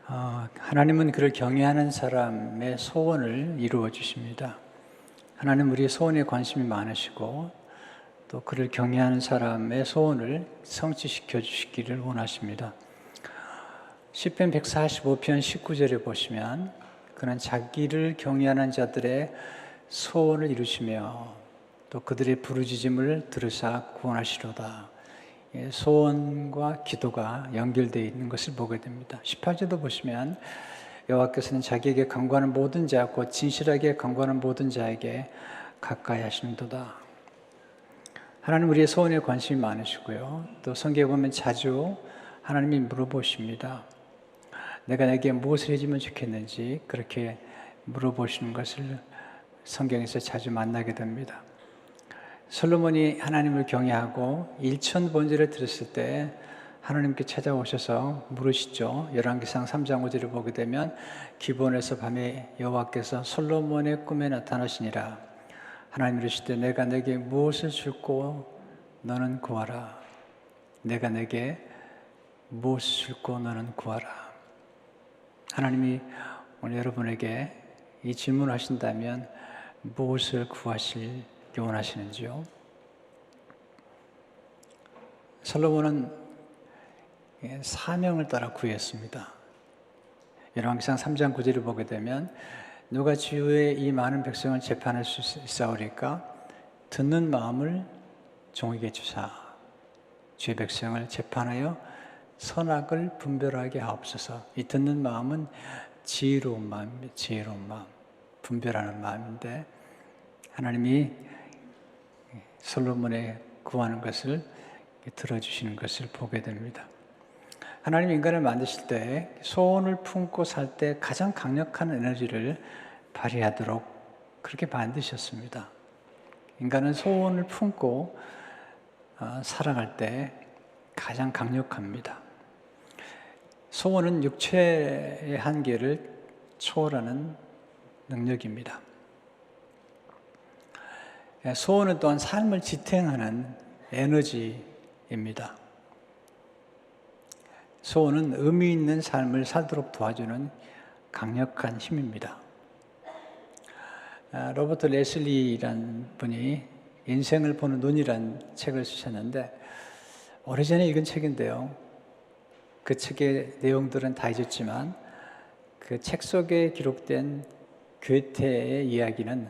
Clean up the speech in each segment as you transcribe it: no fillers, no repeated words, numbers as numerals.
하나님은 그를 경외하는 사람의 소원을 이루어 주십니다. 하나님 우리의 소원에 관심이 많으시고 또 그를 경외하는 사람의 소원을 성취시켜 주시기를 원하십니다. 시편 145편 19절에 보시면 그는 자기를 경외하는 자들의 소원을 이루시며 또 그들의 부르짖음을 들으사 구원하시로다. 소원과 기도가 연결되어 있는 것을 보게 됩니다. 18절도 보시면 여호와께서는 자기에게 간구하는 모든 자 곧 진실하게 간구하는 모든 자에게 가까이 하시는도다. 하나님 우리의 소원에 관심이 많으시고요. 또 성경에 보면 자주 하나님이 물어보십니다. 내가 내게 무엇을 해주면 좋겠는지 그렇게 물어보시는 것을 성경에서 자주 만나게 됩니다. 솔로몬이 하나님을 경외하고 일천번제를 드렸을 때 하나님께 찾아오셔서 물으시죠. 열왕기상 3장 5절을 보게 되면 기브온에서 밤에 여호와께서 솔로몬의 꿈에 나타나시니라. 하나님 이르시되 내가 내게 무엇을 줄고 너는 구하라. 내가 내게 무엇을 줄고 너는 구하라. 하나님이 오늘 여러분에게 이 질문을 하신다면 무엇을 구하실 원하시는지요? 솔로몬은 사명을 따라 구했습니다. 열왕기상 3장 9절을 보게 되면 누가 주의 이 많은 백성을 재판할 수 있사오리까? 듣는 마음을 종에게 주사 주의 백성을 재판하여 선악을 분별하게 하옵소서. 이 듣는 마음은 지혜로운 마음입니다. 지혜로운 마음, 분별하는 마음인데 하나님이 솔로몬의 구하는 것을 들어주시는 것을 보게 됩니다. 하나님 인간을 만드실 때 소원을 품고 살 때 가장 강력한 에너지를 발휘하도록 그렇게 만드셨습니다. 인간은 소원을 품고 살아갈 때 가장 강력합니다. 소원은 육체의 한계를 초월하는 능력입니다. 소원은 또한 삶을 지탱하는 에너지입니다. 소원은 의미 있는 삶을 살도록 도와주는 강력한 힘입니다. 로버트 레슬리라는 분이 인생을 보는 눈이라는 책을 쓰셨는데 오래전에 읽은 책인데요. 그 책의 내용들은 다 잊었지만 그 책 속에 기록된 괴테의 이야기는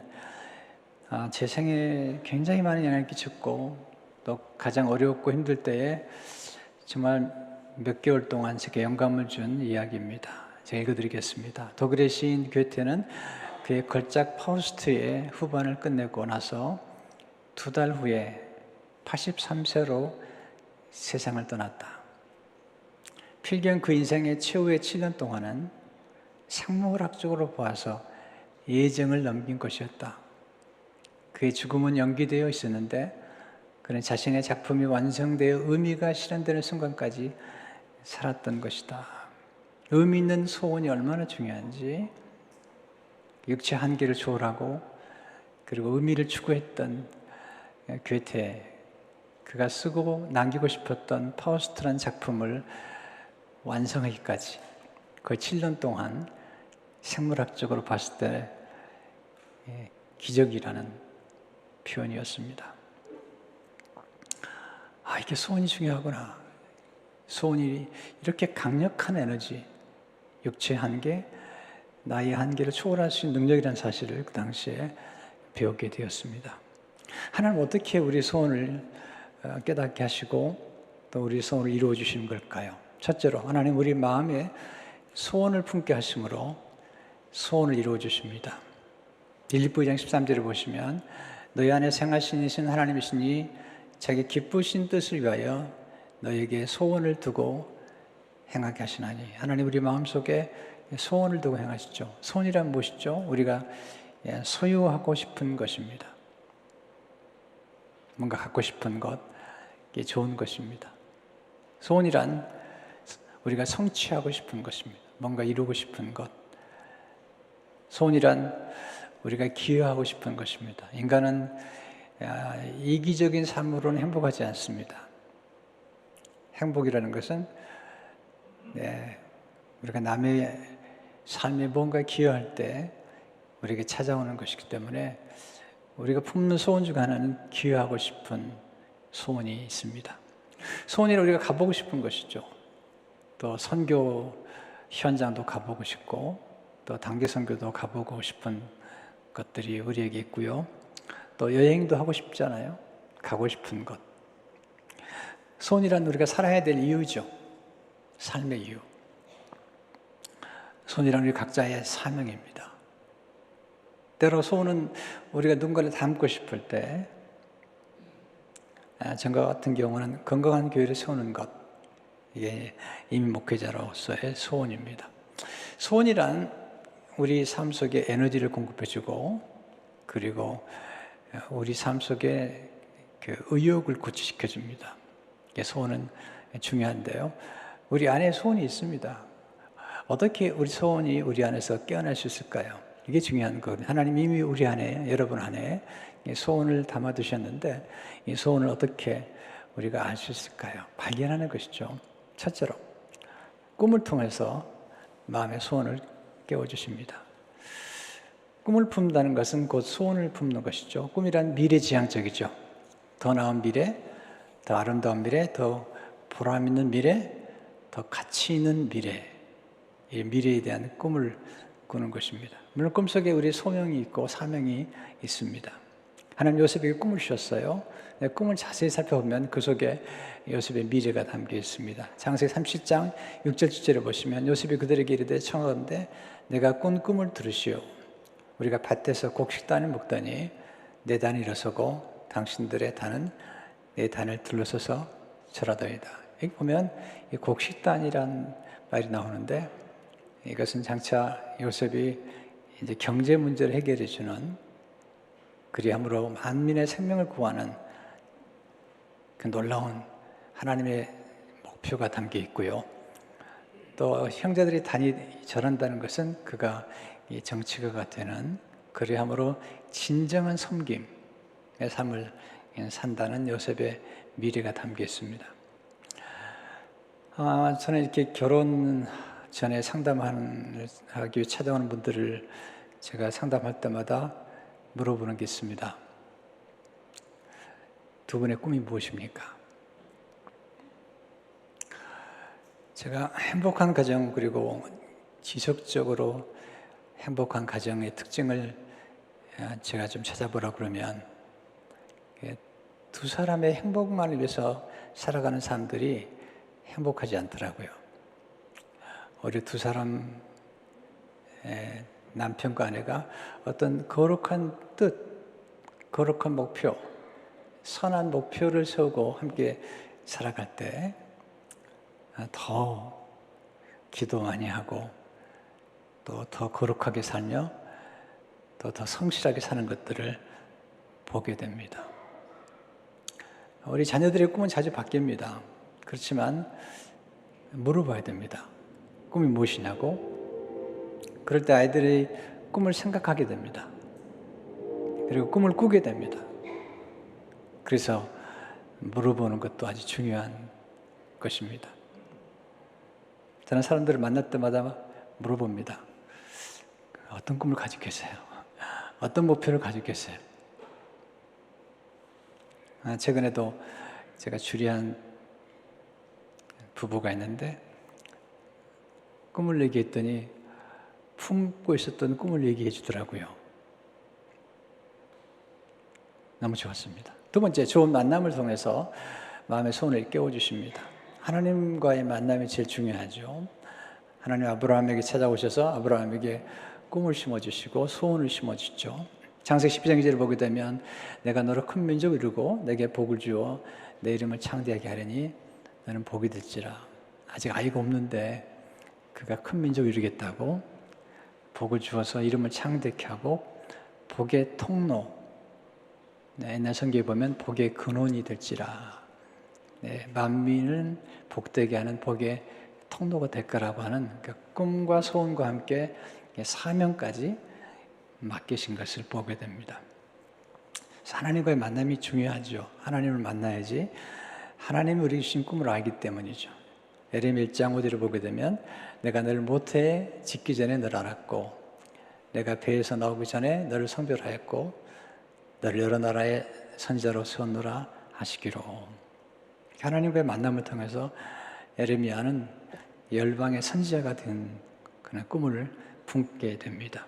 제 생에 굉장히 많은 영향을 끼쳤고 또 가장 어렵고 힘들 때에 정말 몇 개월 동안 제게 영감을 준 이야기입니다. 제가 읽어드리겠습니다. 독일의 시인 괴테는 그의 걸작 파우스트의 후반을 끝내고 나서 2달 후에 83세로 세상을 떠났다. 필경 그 인생의 최후의 7년 동안은 생물학적으로 보아서 예정을 넘긴 것이었다. 그의 죽음은 연기되어 있었는데 그는 자신의 작품이 완성되어 의미가 실현되는 순간까지 살았던 것이다. 의미 있는 소원이 얼마나 중요한지 육체 한계를 초월하고 그리고 의미를 추구했던 괴테, 그가 쓰고 남기고 싶었던 파우스트라는 작품을 완성하기까지 거의 7년 동안 생물학적으로 봤을 때 기적이라는 표현이었습니다. 이게 소원이 중요하구나. 소원이 이렇게 강력한 에너지, 육체의 한계, 나의 한계를 초월할 수 있는 능력이라는 사실을 그 당시에 배우게 되었습니다. 하나님 어떻게 우리 소원을 깨닫게 하시고 또 우리 소원을 이루어 주시는 걸까요? 첫째로 하나님 우리 마음에 소원을 품게 하심으로 소원을 이루어 주십니다. 빌립보 2장 13절을 보시면 너희 안에 생하시는 하나님이시니 자기 기쁘신 뜻을 위하여 너에게 소원을 두고 행하게 하시나니. 하나님 우리 마음속에 소원을 두고 행하시죠. 소원이란 무엇이죠? 우리가 소유하고 싶은 것입니다. 뭔가 갖고 싶은 것, 이게 좋은 것입니다. 소원이란 우리가 성취하고 싶은 것입니다. 뭔가 이루고 싶은 것. 소원이란 우리가 기여하고 싶은 것입니다. 인간은 이기적인 삶으로는 행복하지 않습니다. 행복이라는 것은 우리가 남의 삶에 뭔가 기여할 때 우리에게 찾아오는 것이기 때문에 우리가 품는 소원 중 하나는 기여하고 싶은 소원이 있습니다. 소원이라 우리가 가보고 싶은 것이죠. 또 선교 현장도 가보고 싶고 또 단기 선교도 가보고 싶은 것들이 우리에게 있고요. 또 여행도 하고 싶잖아요. 가고 싶은 것. 소원이란 우리가 살아야 될 이유죠. 삶의 이유. 소원이란 우리 각자의 사명입니다. 때로 소원은 우리가 누군가를 닮고 싶을 때, 저와 같은 경우는 건강한 교회를 세우는 것, 이게 임임 목회자로서의 소원입니다. 소원이란 우리 삶 속에 에너지를 공급해주고, 그리고 우리 삶 속에 그 의욕을 구체시켜줍니다. 소원은 중요한데요. 우리 안에 소원이 있습니다. 어떻게 우리 소원이 우리 안에서 깨어날 수 있을까요? 이게 중요한 거거든요. 하나님 이미 우리 안에, 여러분 안에 소원을 담아두셨는데 이 소원을 어떻게 우리가 알 수 있을까요? 발견하는 것이죠. 첫째로 꿈을 통해서 마음의 소원을 깨워주십니다. 꿈을 품다는 것은 곧 소원을 품는 것이죠. 꿈이란 미래지향적이죠. 더 나은 미래, 더 아름다운 미래, 더 보람 있는 미래, 더 가치 있는 미래, 이 미래에 대한 꿈을 꾸는 것입니다. 물론 꿈속에 우리의 소명이 있고 사명이 있습니다. 하나님 요셉에게 꿈을 주셨어요. 꿈을 자세히 살펴보면 그 속에 요셉의 미래가 담겨 있습니다. 창세기 30장 6절 7절을 보시면 요셉이 그들에게 이르되 청하건대 내가 꾼 꿈을 들으시오. 우리가 밭에서 곡식단을 먹더니 내 단이 일어서고 당신들의 단은 내 단을 둘러서서 절하더이다. 여기 보면 이 곡식단이란 말이 나오는데 이것은 장차 요셉이 이제 경제 문제를 해결해 주는 그리함으로 만민의 생명을 구하는 그 놀라운 하나님의 목표가 담겨 있고요. 또 형제들이 단이 절한다는 것은 그가 이 정치가가 되는 그리함으로 진정한 섬김의 삶을 산다는 요셉의 미래가 담겨 있습니다. 저는 이렇게 결혼 전에 상담하기 위해 찾아오는 분들을 제가 상담할 때마다 물어보는 게 있습니다. 두 분의 꿈이 무엇입니까? 제가 행복한 가정 그리고 지속적으로 행복한 가정의 특징을 제가 좀 찾아보라 그러면 두 사람의 행복만을 위해서 살아가는 사람들이 행복하지 않더라고요. 우리 두 사람의 남편과 아내가 어떤 거룩한 뜻, 거룩한 목표, 선한 목표를 세우고 함께 살아갈 때 더 기도 많이 하고 또 더 거룩하게 살며 또 더 성실하게 사는 것들을 보게 됩니다. 우리 자녀들의 꿈은 자주 바뀝니다. 그렇지만 물어봐야 됩니다. 꿈이 무엇이냐고? 그럴 때 아이들이 꿈을 생각하게 됩니다. 그리고 꿈을 꾸게 됩니다. 그래서 물어보는 것도 아주 중요한 것입니다. 저는 사람들을 만날 때마다 물어봅니다. 어떤 꿈을 가지고 계세요? 어떤 목표를 가지고 계세요? 최근에도 제가 주례한 부부가 있는데 꿈을 얘기했더니 품고 있었던 꿈을 얘기해 주더라고요. 너무 좋았습니다. 두 번째, 좋은 만남을 통해서 마음의 소원을 깨워주십니다. 하나님과의 만남이 제일 중요하죠. 하나님 아브라함에게 찾아오셔서 아브라함에게 꿈을 심어주시고 소원을 심어주죠. 창세기 12장 2절을 보게 되면 내가 너를 큰 민족을 이루고 내게 복을 주어 내 이름을 창대하게 하려니 너는 복이 될지라. 아직 아이가 없는데 그가 큰 민족을 이루겠다고 복을 주어서 이름을 창대케 하고 복의 통로, 옛날 성경에 보면 복의 근원이 될지라. 만민을 복되게 하는 복의 통로가 될 거라고 하는 그 꿈과 소원과 함께 사명까지 맡기신 것을 보게 됩니다. 하나님과의 만남이 중요하죠. 하나님을 만나야지 하나님이 우리에게 주신 꿈을 알기 때문이죠. 예레미야 1장 5절을 보게 되면 내가 너를 모태에 짓기 전에 너를 알았고 내가 배에서 나오기 전에 너를 성별하였고 너를 여러 나라의 선지자로 세웠노라 하시기로. 하나님과의 만남을 통해서 예레미야는 열방의 선지자가 된 그런 꿈을 품게 됩니다.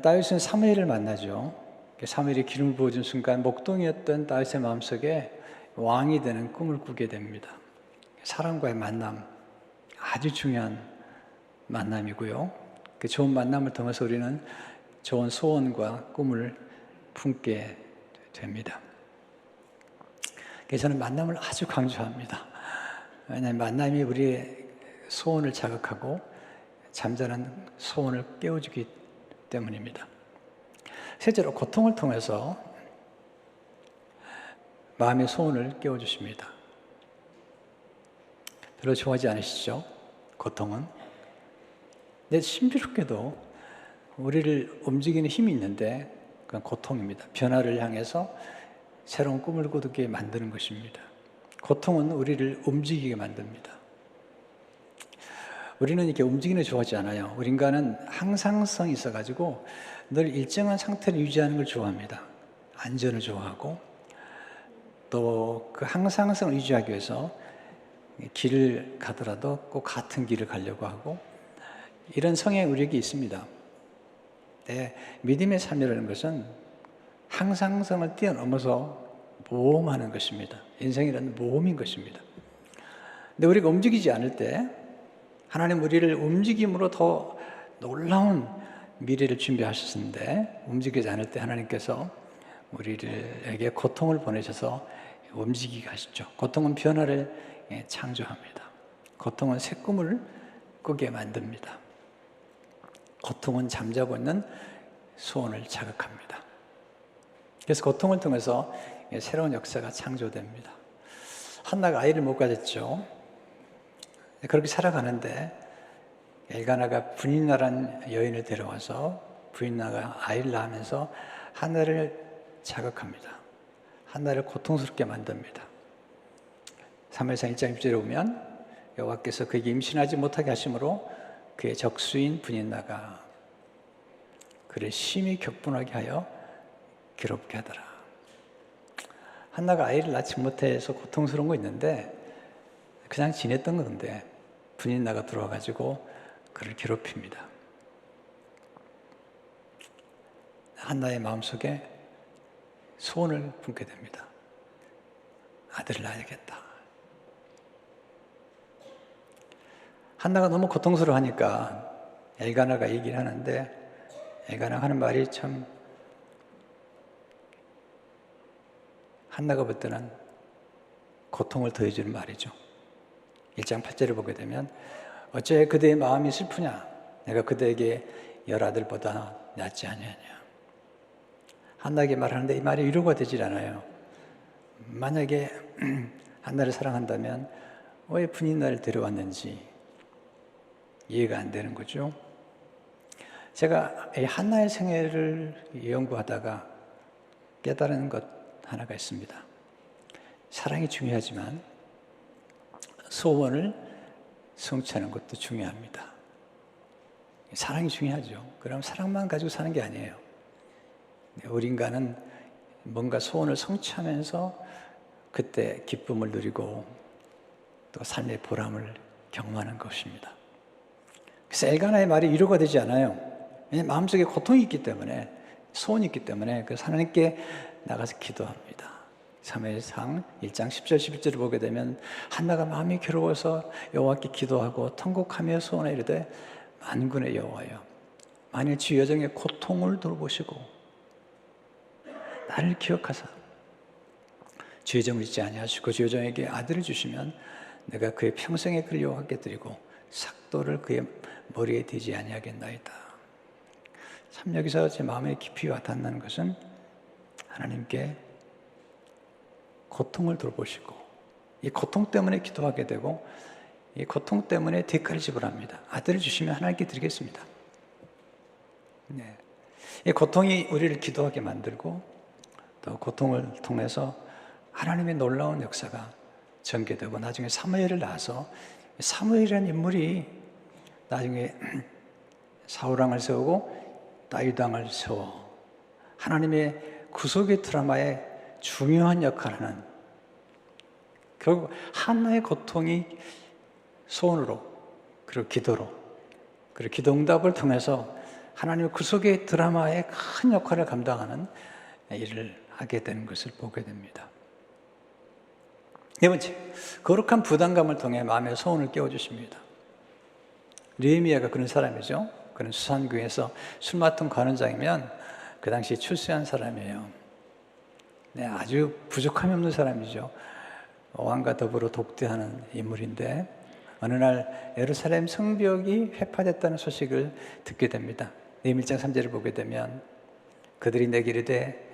다윗은 사무엘을 만나죠. 사무엘이 기름을 부어준 순간 목동이었던 다윗의 마음속에 왕이 되는 꿈을 꾸게 됩니다. 사람과의 만남, 아주 중요한 만남이고요. 그 좋은 만남을 통해서 우리는 좋은 소원과 꿈을 품게 됩니다. 그래서 저는 만남을 아주 강조합니다. 왜냐하면 만남이 우리의 소원을 자극하고 잠자는 소원을 깨워주기 때문입니다. 실제로 고통을 통해서 마음의 소원을 깨워주십니다. 별로 좋아하지 않으시죠? 고통은. 근데 신비롭게도 우리를 움직이는 힘이 있는데 그건 고통입니다. 변화를 향해서 새로운 꿈을 꾸게 만드는 것입니다. 고통은 우리를 움직이게 만듭니다. 우리는 이렇게 움직이는 걸 좋아하지 않아요. 우리 인간은 항상성이 있어가지고 늘 일정한 상태를 유지하는 걸 좋아합니다. 안전을 좋아하고 또 그 항상성을 유지하기 위해서 길을 가더라도 꼭 같은 길을 가려고 하고 이런 성향이 우리에게 있습니다. 믿음의 삶이라는 것은 항상성을 뛰어넘어서 모험하는 것입니다. 인생이라는 모험인 것입니다. 근데 우리가 움직이지 않을 때 하나님 우리를 움직임으로 더 놀라운 미래를 준비하셨는데 움직이지 않을 때 하나님께서 우리에게 고통을 보내셔서 움직이게 하시죠. 고통은 변화를 창조합니다. 고통은 새 꿈을 꾸게 만듭니다. 고통은 잠자고 있는 소원을 자극합니다. 그래서 고통을 통해서 새로운 역사가 창조됩니다. 한나가 아이를 못 가졌죠. 그렇게 살아가는데 엘가나가 브니나라는 여인을 데려와서 브니나가 아이를 낳으면서 한나를 자극합니다. 한나를 고통스럽게 만듭니다. 사무엘상 1장 6절에 보면 여호와께서 그에게 임신하지 못하게 하심으로 그의 적수인 브니나가 그를 심히 격분하게 하여 괴롭게 하더라. 한나가 아이를 낳지 못해서 고통스러운 거 있는데 그냥 지냈던 건데 브니나가 들어와가지고 그를 괴롭힙니다. 한나의 마음속에 소원을 품게 됩니다. 아들을 낳아야겠다. 한나가 너무 고통스러워하니까 엘가나가 얘기를 하는데 엘가나가 하는 말이 참 한나가 볼 때는 고통을 더해주는 말이죠. 1장 8절을 보게 되면 어째 그대의 마음이 슬프냐? 내가 그대에게 10아들보다 낫지 아니하냐? 한나에게 말하는데 이 말이 위로가 되질 않아요. 만약에 한나를 사랑한다면 왜 분인나를 데려왔는지 이해가 안 되는 거죠. 제가 이 한나의 생애를 연구하다가 깨달은 것 하나가 있습니다. 사랑이 중요하지만 소원을 성취하는 것도 중요합니다. 사랑이 중요하죠. 그럼 사랑만 가지고 사는 게 아니에요. 우리 인간은 뭔가 소원을 성취하면서 그때 기쁨을 누리고 또 삶의 보람을 경험하는 것입니다. 그래서 엘가나의 말이 위로가 되지 않아요. 왜냐하면 마음속에 고통이 있기 때문에 소원이 있기 때문에 그래서 하나님께 나가서 기도합니다. 사무엘상 1장 10절 11절을 보게 되면 한나가 마음이 괴로워서 여호와께 기도하고 통곡하며 소원에 이르되 만군의 여호와여 만일 주 여정의 고통을 돌보시고 나를 기억하사 주 여정을 잊지 아니하시고 주 여정에게 아들을 주시면 내가 그의 평생에 그를 여호와께 드리고 삭도를 그의 머리에 대지 아니하겠나이다. 참 여기서 제 마음에 깊이 와닿는 것은 하나님께 고통을 돌보시고 이 고통 때문에 기도하게 되고 이 고통 때문에 대가를 지불합니다. 아들을 주시면 하나님께 드리겠습니다. 네. 이 고통이 우리를 기도하게 만들고 또 고통을 통해서 하나님의 놀라운 역사가 전개되고 나중에 사무엘을 낳아서 사무엘이라는 인물이 나중에 사울왕을 세우고 다윗왕을 세워 하나님의 구속의 드라마에 중요한 역할을 하는, 결국 한나의 고통이 소원으로 그리고 기도로 그리고 기도 응답을 통해서 하나님의 구속의 드라마에 큰 역할을 감당하는 일을 하게 되는 것을 보게 됩니다. 네 번째, 거룩한 부담감을 통해 마음의 소원을 깨워주십니다. 느헤미야가 그런 사람이죠. 그는 수산교에서 술 맡은 관원장이면 그 당시 출세한 사람이에요. 네, 아주 부족함이 없는 사람이죠. 왕과 더불어 독대하는 인물인데 어느 날 예루살렘 성벽이 회파됐다는 소식을 듣게 됩니다. 느헤미야 1장 3절을 보게 되면 그들이 내게 이르되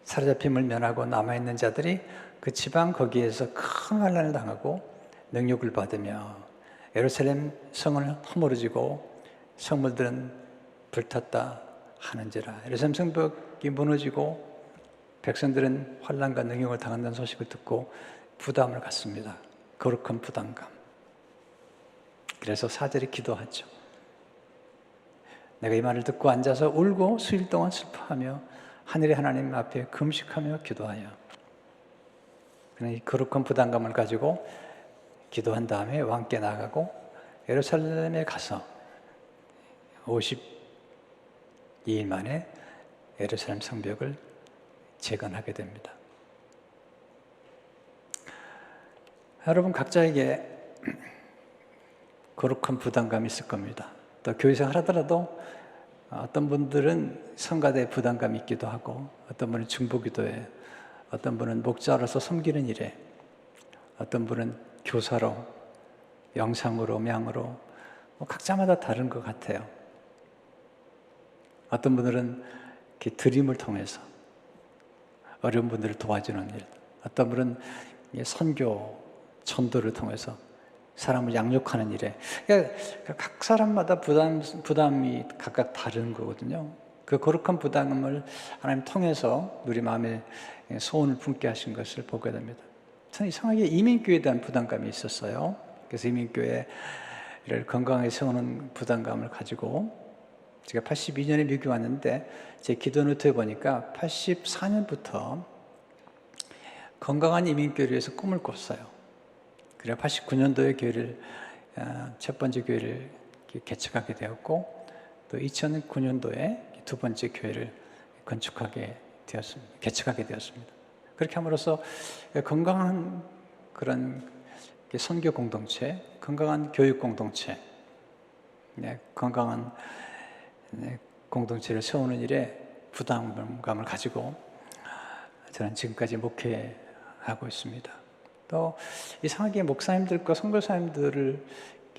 사로잡힘을 면하고 남아있는 자들이 그 지방 거기에서 큰 환난을 당하고 능욕을 받으며 예루살렘 성을 허물어지고 성물들은 불탔다 하는지라. 예루살렘 성벽이 무너지고 백성들은 환난과 능욕을 당한다는 소식을 듣고 부담을 갖습니다. 거룩한 부담감. 그래서 4절에 기도하죠. 내가 이 말을 듣고 앉아서 울고 수일 동안 슬퍼하며 하늘의 하나님 앞에 금식하며 기도하여. 그는 이 거룩한 부담감을 가지고 기도한 다음에 왕께 나가고 예루살렘에 가서 52일 만에 예루살렘 성벽을 재건하게 됩니다. 여러분 각자에게 거룩한 부담감이 있을 겁니다. 또 교회생활 하더라도 어떤 분들은 성가대 부담감이 있기도 하고 어떤 분은 중보기도에, 어떤 분은 목자로서 섬기는 일에, 어떤 분은 교사로, 영상으로, 명으로 각자마다 다른 것 같아요. 어떤 분들은 이렇게 드림을 통해서 어려운 분들을 도와주는 일, 어떤 분은 선교, 전도를 통해서 사람을 양육하는 일에, 그러니까 각 사람마다 부담이 각각 다른 거거든요. 그 거룩한 부담을 하나님 통해서 우리 마음에 소원을 품게 하신 것을 보게 됩니다. 저는 이상하게 이민교회에 대한 부담감이 있었어요. 그래서 이민교회를 건강하게 세우는 부담감을 가지고 제가 82년에 미국에 왔는데 제 기도 노트에 보니까 84년부터 건강한 이민교회를 위해서 꿈을 꿨어요. 그래 89년도에 교회를 첫 번째 교회를 개척하게 되었고 또 2009년도에 두 번째 교회를 개척하게 되었습니다. 그렇게 함으로써 건강한 그런 선교 공동체, 건강한 교육 공동체, 건강한 공동체를 세우는 일에 부담감을 가지고 저는 지금까지 목회하고 있습니다. 또 이상하게 목사님들과 선교사님들을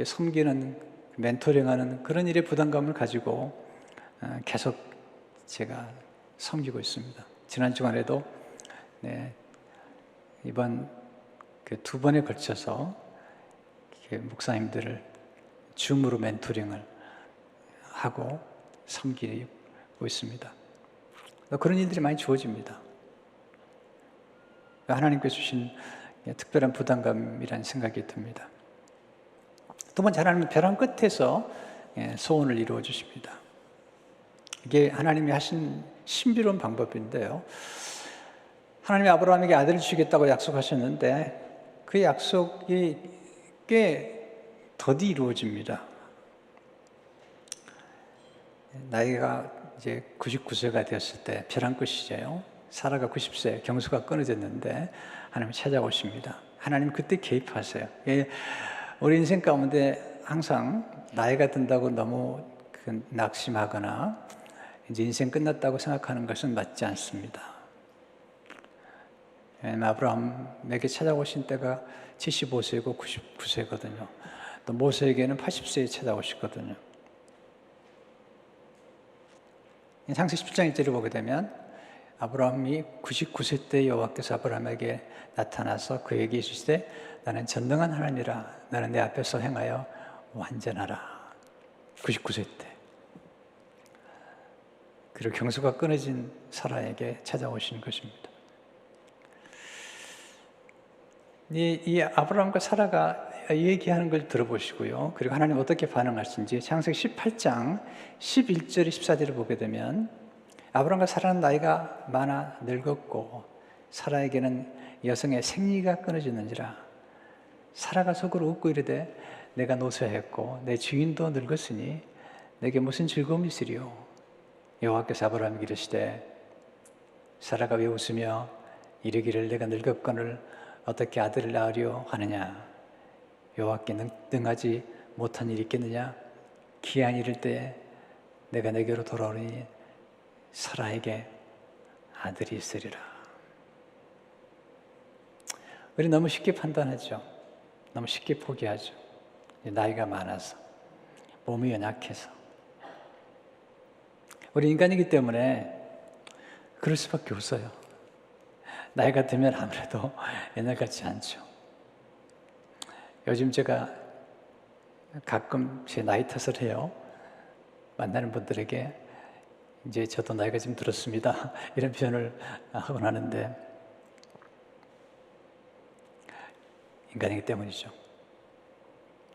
섬기는, 멘토링하는 그런 일에 부담감을 가지고 계속 제가 섬기고 있습니다. 지난 주간에도 이번 두 번에 걸쳐서 목사님들을 줌으로 멘토링을 하고 섬기고 있습니다. 그런 일들이 많이 주어집니다. 하나님께서 주신 특별한 부담감이라는 생각이 듭니다. 두 번째, 하나님은 벼랑 끝에서 소원을 이루어 주십니다. 이게 하나님이 하신 신비로운 방법인데요. 하나님이 아브라함에게 아들을 주시겠다고 약속하셨는데 그 약속이 꽤 더디 이루어집니다. 나이가 이제 99세가 되었을 때 벼랑 끝이죠. 사라가 90세, 경수가 끊어졌는데 하나님이 찾아오십니다. 하나님 그때 개입하세요. 우리 인생 가운데 항상 나이가 든다고 너무 낙심하거나 이제 인생 끝났다고 생각하는 것은 맞지 않습니다. 아브라함에게 찾아오신 때가 75세고 99세거든요. 또 모세에게는 80세에 찾아오시거든요. 창세기 10장 1절을 보게 되면 아브라함이 99세 때 여호와께서 아브라함에게 나타나서 그에게 이르시되 나는 전능한 하나님이라 나는 내 앞에서 행하여 완전하라. 99세 때. 그리고 경수가 끊어진 사라에게 찾아오신 것입니다. 이 아브라함과 사라가 얘기하는 걸 들어보시고요. 그리고 하나님 어떻게 반응하신지 창세기 18장 11절 14절을 보게 되면 아브라함과 사라는 나이가 많아 늙었고 사라에게는 여성의 생리가 끊어지는지라 사라가 속으로 웃고 이르되 내가 노쇠했고 내 주인도 늙었으니 내게 무슨 즐거움이 있으리요. 여호와께서 아브라함에게 이르시되 사라가 왜 웃으며 이르기를 내가 늙었거늘 어떻게 아들을 낳으려 하느냐. 여호와께 능하지 못한 일이 있겠느냐. 기한이 이를 때 내가 내게로 돌아오니 사라에게 아들이 있으리라. 우리 너무 쉽게 판단하죠. 너무 쉽게 포기하죠. 나이가 많아서, 몸이 연약해서. 우리 인간이기 때문에 그럴 수밖에 없어요. 나이가 들면 아무래도 옛날 같지 않죠. 요즘 제가 가끔 제 나이 탓을 해요. 만나는 분들에게 이제 저도 나이가 좀 들었습니다. 이런 표현을 하곤 하는데 인간이기 때문이죠.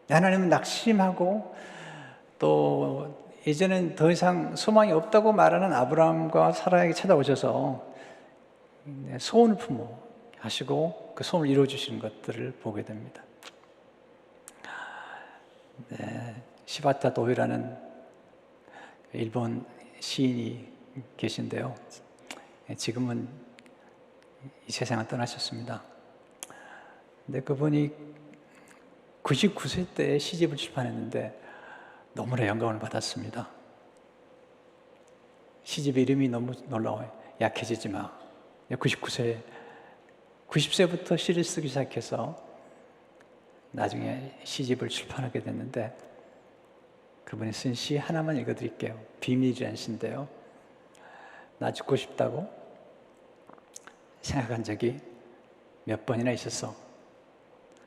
하나님은 낙심하고 또 이제는 더 이상 소망이 없다고 말하는 아브라함과 사라에게 찾아오셔서 소원을 품어하시고 그 소원을 이루어주시는 것들을 보게 됩니다. 시바타 도이라는 일본 시인이 계신데요. 지금은 이 세상을 떠나셨습니다. 근데 그분이 99세 때 시집을 출판했는데 너무나 영감을 받았습니다. 시집의 이름이 너무 놀라워요. 약해지지 마. 90세부터 시를 쓰기 시작해서 나중에 시집을 출판하게 됐는데 그분이 쓴 시 하나만 읽어드릴게요. 비밀이라는 시인데요. 나 죽고 싶다고 생각한 적이 몇 번이나 있었어.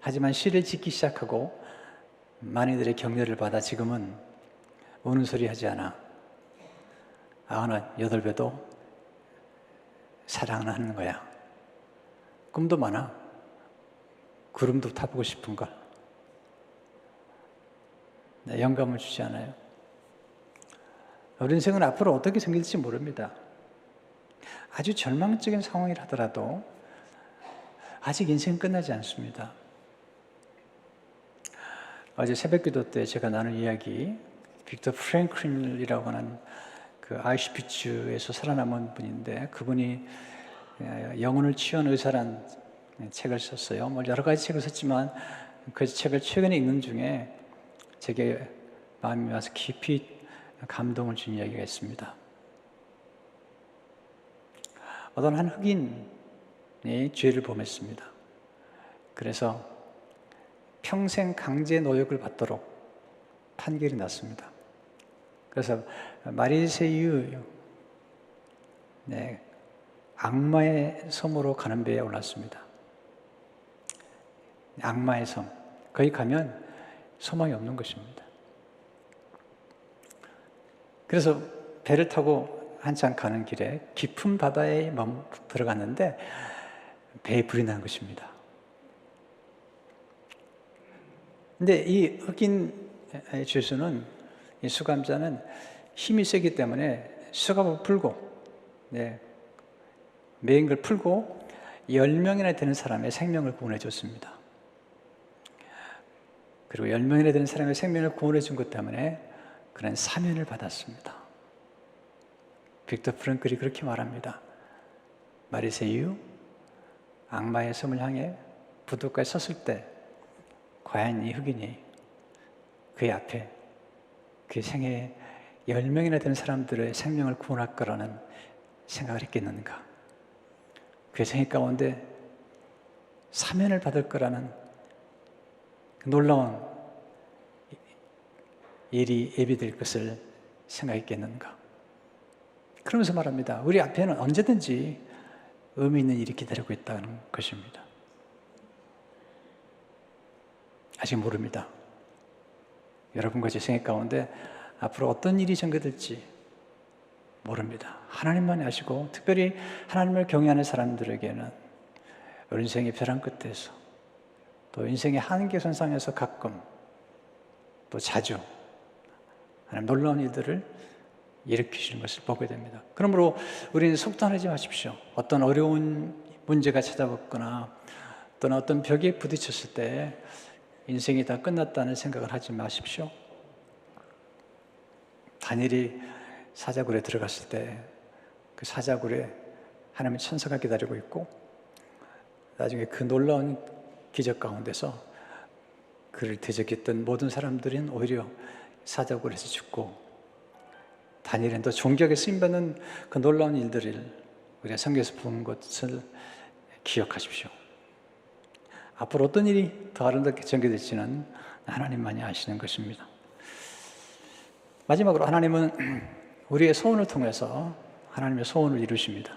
하지만 시를 짓기 시작하고 많은 이들의 격려를 받아 지금은 우는 소리 하지 않아. 98배도 사랑을 하는 거야. 꿈도 많아. 구름도 타보고 싶은 걸. 영감을 주지 않아요. 우리 인생은 앞으로 어떻게 생길지 모릅니다. 아주 절망적인 상황이라 하더라도 아직 인생은 끝나지 않습니다. 어제 새벽기도 때 제가 나눈 이야기, 빅터 프랭클린이라고 하는 그 아우슈비츠에서 살아남은 분인데 그분이 영혼을 취한 의사란 책을 썼어요. 여러 가지 책을 썼지만 그 책을 최근에 읽는 중에 제게 마음이 와서 깊이 감동을 준 이야기가 있습니다. 어떤 한 흑인이 죄를 범했습니다. 그래서 평생 강제 노역을 받도록 판결이 났습니다. 그래서 마리세유 악마의 섬으로 가는 배에 올랐습니다. 악마의 섬. 거기 가면 소망이 없는 것입니다. 그래서 배를 타고 한참 가는 길에 깊은 바다에 들어갔는데 배에 불이 난 것입니다. 근데 이 흑인 죄수는, 이 수감자는 힘이 세기 때문에 수갑을 풀고, 매인 걸 풀고 10명이나 되는 사람의 생명을 구원해 줬습니다. 그리고 10명이나 되는 사람의 생명을 구원해 준 것 때문에 그는 사면을 받았습니다. 빅터 프랭클이 그렇게 말합니다. 마리세유, 악마의 섬을 향해 부둣가에 섰을 때 과연 이 흑인이 그의 앞에 그 생애에 10명이나 되는 사람들의 생명을 구원할 거라는 생각을 했겠는가? 그의 생애 가운데 사면을 받을 거라는 놀라운 일이 예비될 것을 생각했겠는가? 그러면서 말합니다. 우리 앞에는 언제든지 의미 있는 일이 기다리고 있다는 것입니다. 아직 모릅니다. 여러분과 제 생애 가운데 앞으로 어떤 일이 전개될지 모릅니다. 하나님만이 아시고 특별히 하나님을 경외하는 사람들에게는 우리 인생의 벼랑 끝에서 또 인생의 한계선상에서 가끔 또 자주 하나님 놀라운 일들을 일으키시는 것을 보게 됩니다. 그러므로 우리는 속단하지 마십시오. 어떤 어려운 문제가 찾아왔거나 또는 어떤 벽에 부딪혔을 때 인생이 다 끝났다는 생각을 하지 마십시오. 다니엘이 사자굴에 들어갔을 때 그 사자굴에 하나님의 천사가 기다리고 있고 나중에 그 놀라운 기적 가운데서 그를 대적했던 모든 사람들은 오히려 사자굴에서 죽고 다니엘은 더 존경에 쓰임받는 그 놀라운 일들을 우리가 성경에서 본 것을 기억하십시오. 앞으로 어떤 일이 더 아름답게 전개될지는 하나님만이 아시는 것입니다. 마지막으로 하나님은 우리의 소원을 통해서 하나님의 소원을 이루십니다.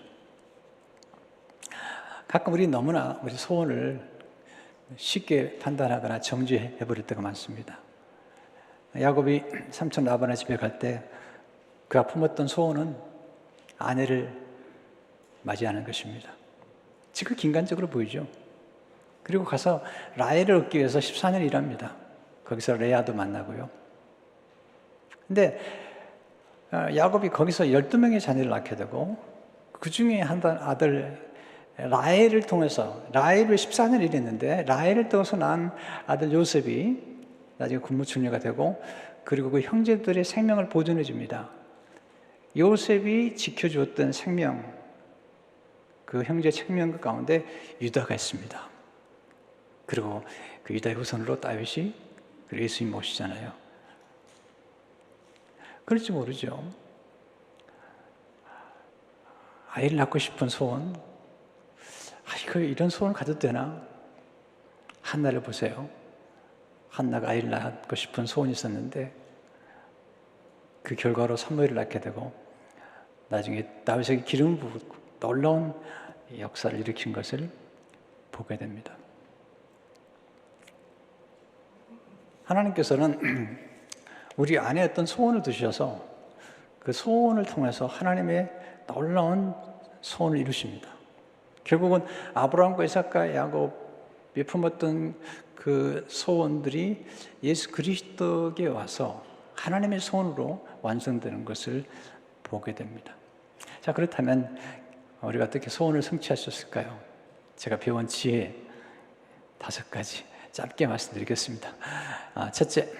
가끔 우리 너무나 우리 소원을 쉽게 판단하거나 정지해버릴 때가 많습니다. 야곱이 삼촌 라반의 집에 갈 때 그가 품었던 소원은 아내를 맞이하는 것입니다. 지극히 인간적으로 보이죠. 그리고 가서 라헬을 얻기 위해서 14년 일합니다. 거기서 레아도 만나고요. 근데 야곱이 거기서 12명의 자녀를 낳게 되고 그 중에 한 아들 라헬을 통해서 라헬을 14년 일했는데 라헬을 통해서 낳은 아들 요셉이 나중에 군무충녀가 되고 그리고 그 형제들의 생명을 보존해 줍니다. 요셉이 지켜주었던 생명, 그 형제 생명 가운데 유다가 있습니다. 그리고 그 유다의 후손으로 다윗이 예수님 모시잖아요. 그럴지 모르죠. 아이를 낳고 싶은 소원, 이런 소원을 가져도 되나? 한나를 보세요. 한나가 아이를 낳고 싶은 소원이 있었는데 그 결과로 사무엘을 낳게 되고 나중에 다윗에게 기름을 부고 놀라운 역사를 일으킨 것을 보게 됩니다. 하나님께서는 우리 안에 어떤 소원을 두셔서 그 소원을 통해서 하나님의 놀라운 소원을 이루십니다. 결국은 아브라함과 이삭과 야곱이 품었던 그 소원들이 예수 그리스도께 와서 하나님의 소원으로 완성되는 것을 보게 됩니다. 자, 그렇다면 우리가 어떻게 소원을 성취하셨을까요? 제가 배운 지혜 5가지 짧게 말씀드리겠습니다. 첫째,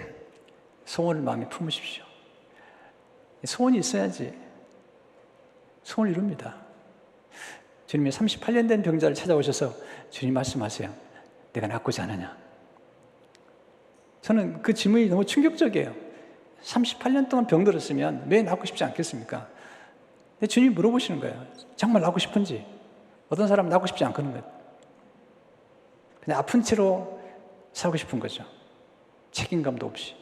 소원을 마음에 품으십시오. 소원이 있어야지 소원을 이룹니다. 주님이 38년 된 병자를 찾아오셔서 주님 말씀하세요. 내가 낫고자 하느냐? 저는 그 질문이 너무 충격적이에요. 38년 동안 병들었으면 왜 낫고 싶지 않겠습니까? 근데 주님이 물어보시는 거예요. 정말 낫고 싶은지. 어떤 사람은 낫고 싶지 않거든요. 그냥 아픈 채로 살고 싶은 거죠. 책임감도 없이.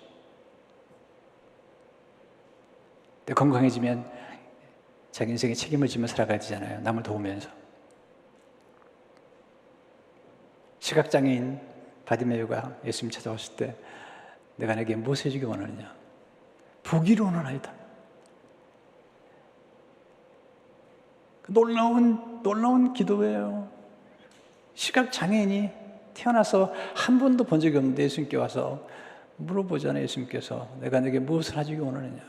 근데 건강해지면 자기 인생에 책임을 지며 살아가야 되잖아요. 남을 도우면서. 시각장애인 바디메유가 예수님 찾아왔을 때 내가 내게 무엇을 해주기 원하느냐? 보기를 원하나이다. 놀라운 기도예요. 시각장애인이 태어나서 한 번도 본 적이 없는데 예수님께 와서 물어보잖아요. 예수님께서 내가 내게 무엇을 해주기 원하느냐?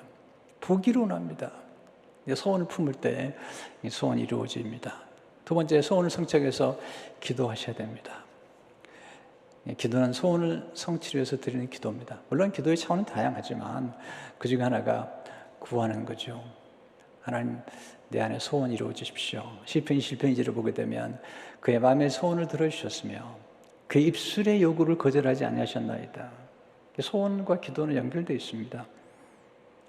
보기를 원합니다. 소원을 품을 때 소원이 이루어집니다. 두 번째, 소원을 성취하기 위해서 기도하셔야 됩니다. 기도는 소원을 성취를 위해서 드리는 기도입니다. 물론 기도의 차원은 다양하지만 그 중에 하나가 구하는 거죠. 하나님, 내 안에 소원 이루어 주십시오. 시편 21편을 보게 되면 그의 마음의 소원을 들어주셨으며 그의 입술의 요구를 거절하지 아니하셨나이다. 소원과 기도는 연결되어 있습니다.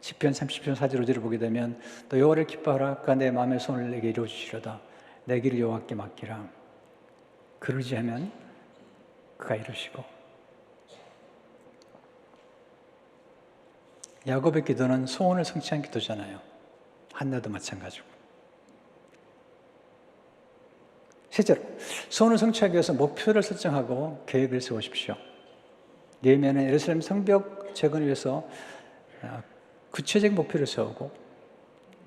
시편 30편 4절 5절을 보게 되면 또 여호와를 기뻐하라. 그가 내 마음의 소원을 내게 이루어 주시려다. 내 길을 여호와께 맡기라. 그러지 하면 그가 이루시고. 야곱의 기도는 소원을 성취한 기도잖아요. 한나도 마찬가지고. 셋째로, 소원을 성취하기 위해서 목표를 설정하고 계획을 세우십시오. 예레미야는 예루살렘 성벽 재건을 위해서 구체적인 목표를 세우고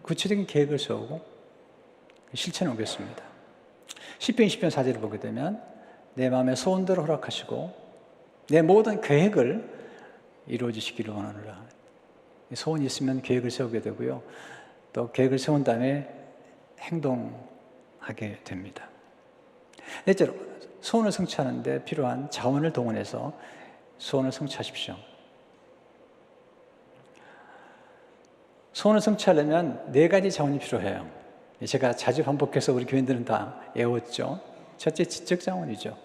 구체적인 계획을 세우고 실천해 오겠습니다. 시편 20편 4절을 보게 되면 내 마음의 소원대로 허락하시고 내 모든 계획을 이루어 주시기를 원하노라. 소원이 있으면 계획을 세우게 되고요. 또 계획을 세운 다음에 행동하게 됩니다. 넷째로, 소원을 성취하는 데 필요한 자원을 동원해서 소원을 성취하십시오. 소원을 성취하려면 4가지 자원이 필요해요. 제가 자주 반복해서 우리 교인들은 다 외웠죠. 첫째, 지적 자원이죠.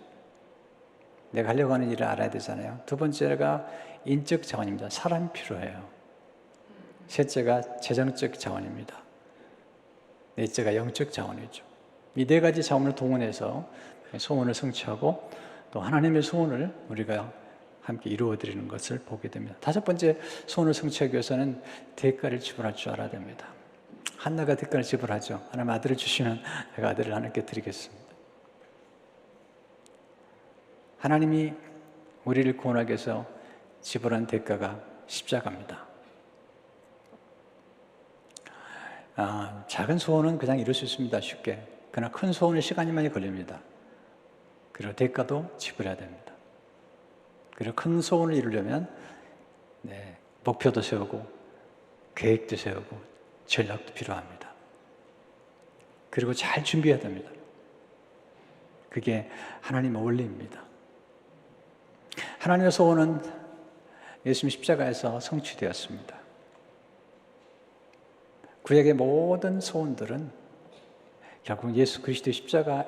내가 하려고 하는 일을 알아야 되잖아요. 두 번째가 인적 자원입니다. 사람이 필요해요. 셋째가 재정적 자원입니다. 넷째가 영적 자원이죠. 이 4가지 자원을 동원해서 소원을 성취하고 또 하나님의 소원을 우리가 함께 이루어드리는 것을 보게 됩니다. 5번째, 소원을 성취하기 위해서는 대가를 지불할 줄 알아야 됩니다. 한나가 대가를 지불하죠. 하나님 아들을 주시면 내가 아들을 하나님께 드리겠습니다. 하나님이 우리를 구원하기 위해서 지불한 대가가 십자가입니다. 작은 소원은 그냥 이룰 수 있습니다. 쉽게. 그러나 큰 소원은 시간이 많이 걸립니다. 그리고 대가도 지불해야 됩니다. 그리고 큰 소원을 이루려면 목표도 세우고 계획도 세우고 전략도 필요합니다. 그리고 잘 준비해야 됩니다. 그게 하나님의 원리입니다. 하나님의 소원은 예수님 십자가에서 성취되었습니다. 구약의 모든 소원들은 결국 예수 그리스도의 십자가에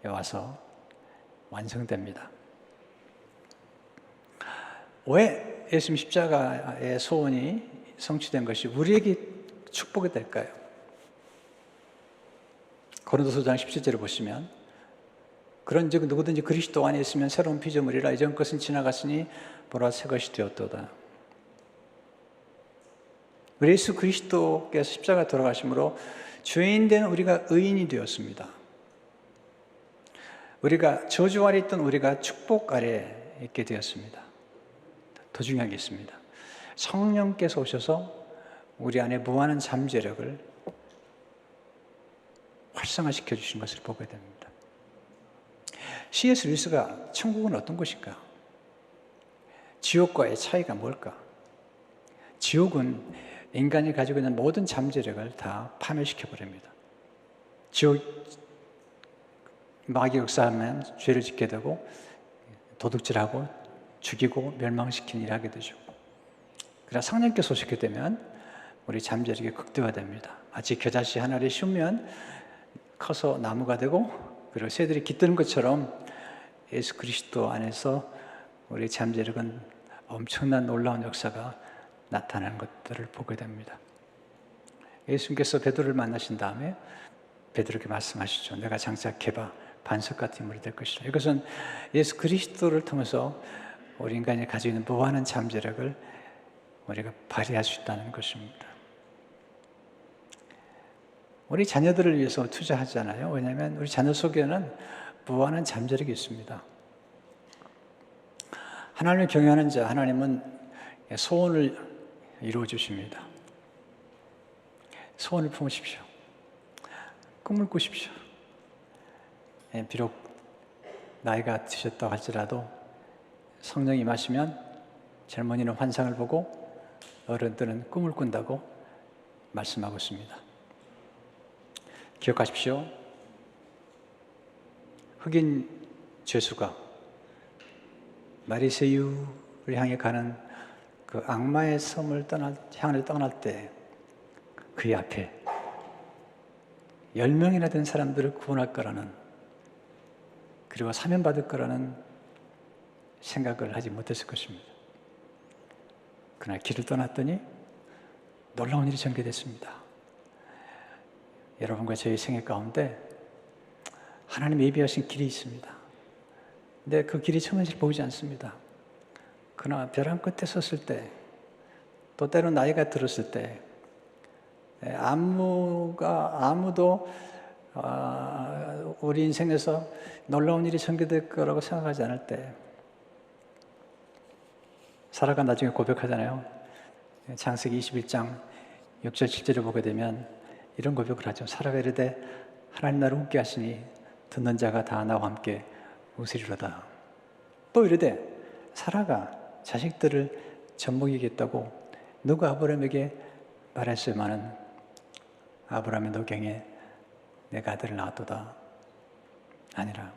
와서 완성됩니다. 왜 예수님 십자가의 소원이 성취된 것이 우리에게 축복이 될까요? 고린도서장 17절을 보시면 그런즉 누구든지 그리스도 안에 있으면 새로운 피조물이라 이전 것은 지나갔으니 보라 새 것이 되었도다. 우리 예수 그리스도께서 십자가 돌아가심으로 죄인된 우리가 의인이 되었습니다. 우리가 저주 아래 있던 우리가 축복 아래 있게 되었습니다. 더 중요한 게 있습니다. 성령께서 오셔서 우리 안에 무한한 잠재력을 활성화시켜 주신 것을 보게 됩니다. C.S. 루이스가 천국은 어떤 곳일까? 지옥과의 차이가 뭘까? 지옥은 인간이 가지고 있는 모든 잠재력을 다 파멸시켜 버립니다. 지옥 마귀 역사하면 죄를 짓게 되고 도둑질하고 죽이고 멸망시키는 일을 하게 되죠. 그러나 성령께서 오시게 되면 우리 잠재력이 극대화됩니다. 마치 겨자씨 하나를 씌우면 커서 나무가 되고 그리고 새들이 깃드는 것처럼 예수 그리스도 안에서 우리 잠재력은 엄청난 놀라운 역사가 나타나는 것들을 보게 됩니다. 예수님께서 베드로를 만나신 다음에 베드로에게 말씀하시죠. 내가 장차 개바 반석 같은 인물이 될 것이다. 이것은 예수 그리스도를 통해서 우리 인간이 가지고 있는 무한한 잠재력을 우리가 발휘할 수 있다는 것입니다. 우리 자녀들을 위해서 투자하잖아요. 왜냐하면 우리 자녀 속에는 무한한 잠재력이 있습니다. 하나님을 경외하는 자, 하나님은 소원을 이루어 주십니다. 소원을 품으십시오. 꿈을 꾸십시오. 비록 나이가 드셨다고 할지라도 성령이 임하시면 젊은이는 환상을 보고 어른들은 꿈을 꾼다고 말씀하고 있습니다. 기억하십시오. 흑인 죄수가 마리세유를 향해 가는 그 악마의 섬을 향을 떠날 때 그의 앞에 10명이나 된 사람들을 구원할 거라는, 그리고 사면받을 거라는 생각을 하지 못했을 것입니다. 그날 길을 떠났더니 놀라운 일이 전개됐습니다. 여러분과 저희 생애 가운데 하나님이 예비하신 길이 있습니다. 근데 그 길이 처음엔 잘 보이지 않습니다. 그러나 벼랑 끝에 섰을 때, 또 때로 나이가 들었을 때, 아무도 우리 인생에서 놀라운 일이 전개될 거라고 생각하지 않을 때, 사라가 나중에 고백하잖아요. 창세기 21장 6절 7절을 보게 되면 이런 고백을 하죠. 사라가 이르되 하나님 나를 웃게 하시니 듣는 자가 다 나와 함께 웃으리로다. 또 이르되 사라가 자식들을 젖먹이겠다고 누가 아브라함에게 말했으면은 아브라함의 노경에 내가 아들을 낳았도다. 아니라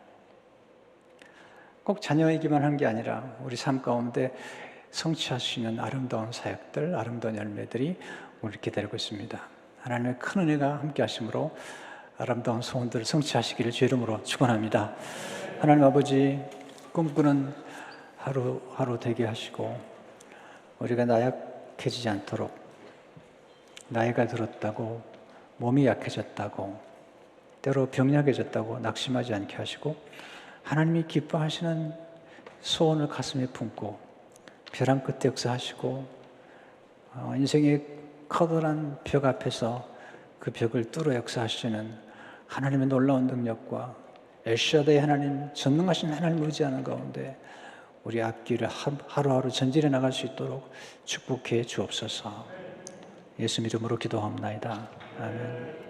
꼭 자녀이기만 한 게 아니라 우리 삶 가운데 성취할 수 있는 아름다운 사역들, 아름다운 열매들이 우리를 기다리고 있습니다. 하나님의 큰 은혜가 함께 하심으로 아름다운 소원들을 성취하시기를 주 이름으로 축원합니다. 하나님 아버지, 꿈꾸는 하루하루 되게 하시고 우리가 나약해지지 않도록, 나이가 들었다고 몸이 약해졌다고 때로 병약해졌다고 낙심하지 않게 하시고 하나님이 기뻐하시는 소원을 가슴에 품고 벼랑 끝에 역사하시고 인생의 커다란 벽 앞에서 그 벽을 뚫어 역사하시는 하나님의 놀라운 능력과 엘샤다의 하나님, 전능하신 하나님을 의지하는 가운데 우리 앞길을 하루하루 전진해 나갈 수 있도록 축복해 주옵소서. 예수 이름으로 기도합니다. 아멘.